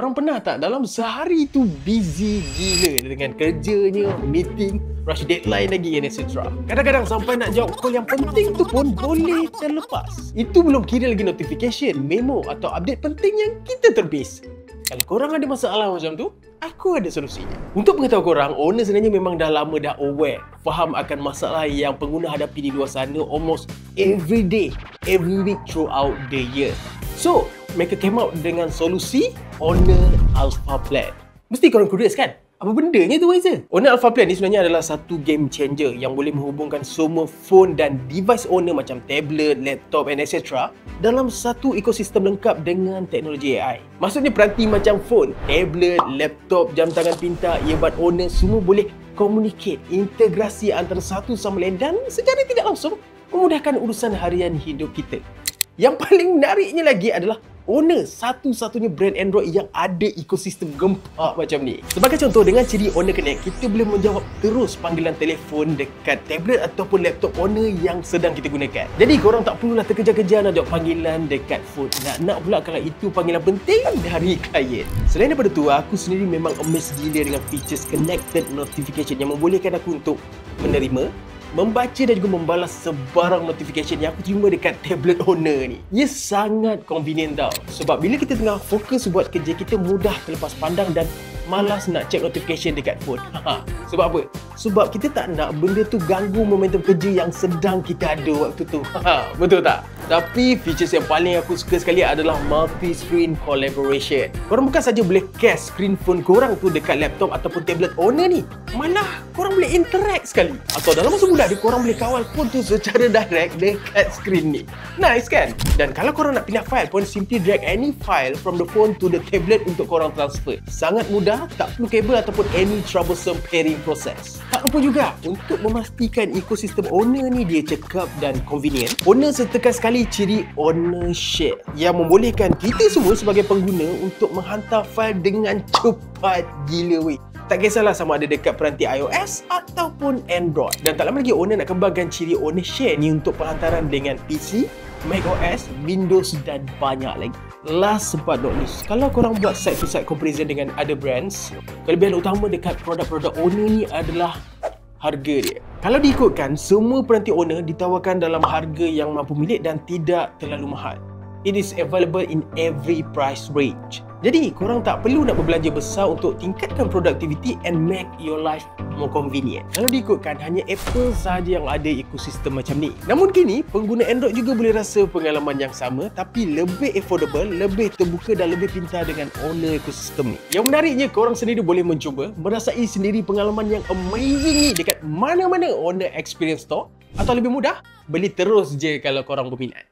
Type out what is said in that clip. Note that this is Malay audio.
Korang pernah tak dalam sehari tu busy gila dengan kerjanya, meeting, rush deadline lagi and etc. Kadang-kadang sampai nak jawab call yang penting tu pun boleh terlepas. Itu belum kira lagi notification, memo atau update penting yang kita terbias. Kalau korang ada masalah macam tu, aku ada solusinya. Untuk mengetahui korang, owner sebenarnya memang dah lama dah aware, faham akan masalah yang pengguna hadapi di luar sana almost every day, every week throughout the year. So, mereka came out dengan solusi Honor Alpha Plan. Mesti korang curious kan? Apa bendanya tu Wiser? Honor Alpha Plan ni sebenarnya adalah satu game changer yang boleh menghubungkan semua phone dan device owner macam tablet, laptop and etc. dalam satu ekosistem lengkap dengan teknologi AI. Maksudnya peranti macam phone, tablet, laptop, jam tangan pintar, earbud owner semua boleh communicate, integrasi antara satu sama lain dan secara tidak langsung memudahkan urusan harian hidup kita. Yang paling menariknya lagi adalah Honor satu-satunya brand Android yang ada ekosistem gempak macam ni. Sebagai contoh, dengan ciri Honor Connect, kita boleh menjawab terus panggilan telefon dekat tablet ataupun laptop Honor yang sedang kita gunakan. Jadi korang tak perlulah terkejar-kejar nak jawab panggilan dekat phone. Nak pula kalau itu panggilan penting dari klien. Selain daripada tu, aku sendiri memang amazed gila dengan features connected notification yang membolehkan aku untuk menerima, membaca dan juga membalas sebarang notification yang aku terima dekat tablet Honor ni. Ia sangat convenient tau. Sebab bila kita tengah fokus buat kerja, kita mudah terlepas pandang dan malas nak check notification dekat phone. Sebab apa? Sebab kita tak nak benda tu ganggu momentum kerja yang sedang kita ada waktu tu. Betul tak? Tapi features yang paling aku suka sekali adalah multi-screen collaboration. Korang bukan saja boleh cast screen phone korang tu dekat laptop ataupun tablet Honor ni, malah korang boleh interact sekali. Atau dalam masa mudah, korang boleh kawal phone tu secara direct dekat screen ni. Nice kan? Dan kalau korang nak pindah file pun, simply drag any file from the phone to the tablet untuk korang transfer. Sangat mudah, tak perlu kabel ataupun any troublesome pairing process. Tak lupa juga, untuk memastikan ekosistem Honor ni dia cekap dan convenient, Honor sertakan sekali ciri Honor Share yang membolehkan kita semua sebagai pengguna untuk menghantar fail dengan cepat gila weh. Tak kisahlah sama ada dekat peranti iOS ataupun Android. Dan tak lama lagi Honor nak kembangkan ciri Honor Share ni untuk penghantaran dengan PC, macOS, Windows dan banyak lagi. Last but not least, kalau korang buat side-to-side comparison dengan other brands, kelebihan utama dekat produk-produk Honor ni adalah harga dia. Kalau diikutkan, semua peranti Honor ditawarkan dalam harga yang mampu milik dan tidak terlalu mahal. It is available in every price range. Jadi, korang tak perlu nak berbelanja besar untuk tingkatkan productivity and make your life more convenient. Kalau diikutkan, hanya Apple sahaja yang ada ekosistem macam ni. Namun kini, pengguna Android juga boleh rasa pengalaman yang sama tapi lebih affordable, lebih terbuka dan lebih pintar dengan Honor ekosistem ni. Yang menariknya, korang sendiri boleh mencuba, merasai sendiri pengalaman yang amazing ni dekat mana-mana Honor Experience Store, atau lebih mudah, beli terus je kalau korang berminat.